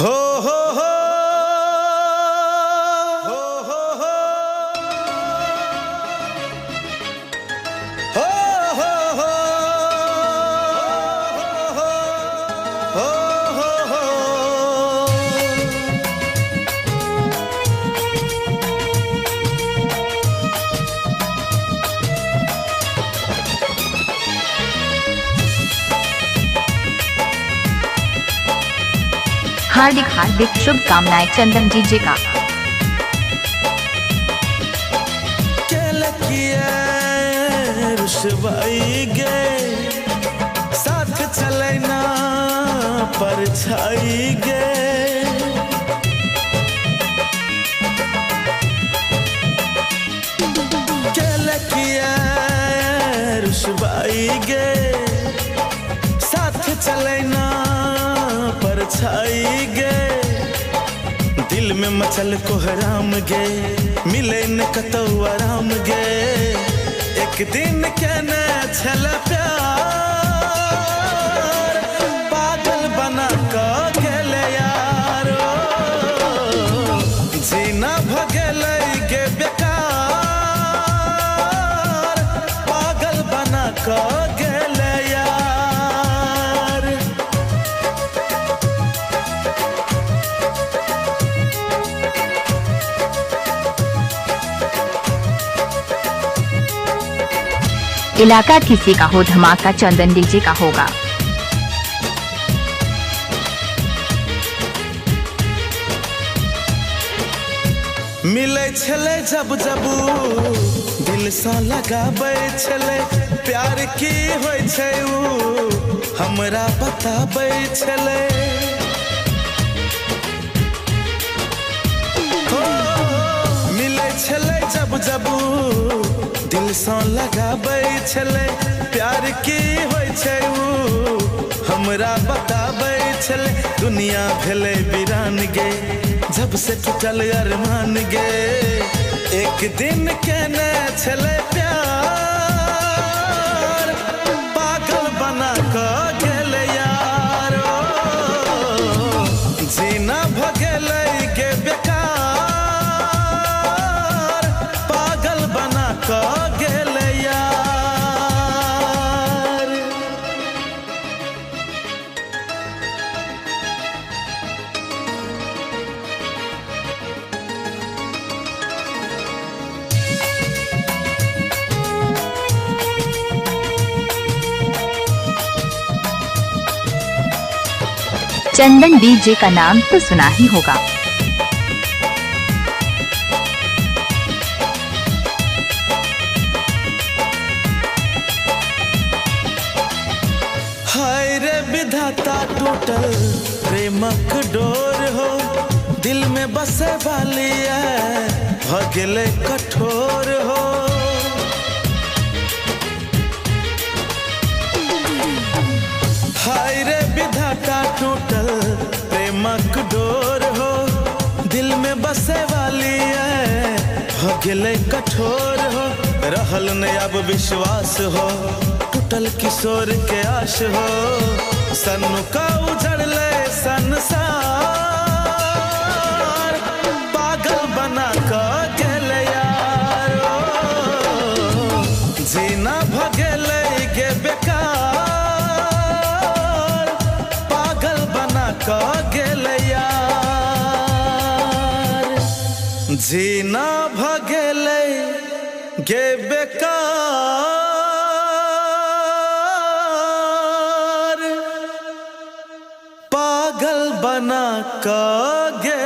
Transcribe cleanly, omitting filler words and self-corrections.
हो हो हो हो हो हो हो हो हो हो हो हो। हार्दिक हार्दिक शुभकामनाएं चंदन जी का। रुसवाई गे साथ चले ना परछाई गे रुसवाई गे साथ चले ना परछाई गे दिल में मचल कोहराम गे मिले न कतौ आराम गे एक दिन कहने छल प्यार पागल बना का गेले यारो जीना भगेले गे बेकार पागल बना का गेले यार। इलाका किसी का हो धमाका चंदन डीजे का होगा। मिले छले जब जब दिल सा लगाबै छले प्यार की होय छै उ हमरा बताबै छले मिले छले जब जब दिल सा लगाबै छले प्यार की होय छै उ हमरा बताबै छले दुनिया भेले वीरान गे जब से टूटल अरमान गे एक दिन कहने छले प्यार पागल बना का गेले यारो जीना भगेले गे बेकार पागल बना का गेले यार। चंदन डीजे का नाम तो सुना ही होगा। हाय रे विधाता टूटल प्रेमक डोर हो दिल में बसे वाली है भगले कठोर हो हाय रे विधाता टूटल प्रेमक डोर हो दिल में बसे वाली है भगले कठोर हो रहल न अब विश्वास हो टूटल किशोर के आश हो सन्नु का उजड़ले संसार पागल बना का गेले यारो जीना भगेले गे बेकार पागल बना का गेले यार जीना भगेले गे बेकार पागल बना का गे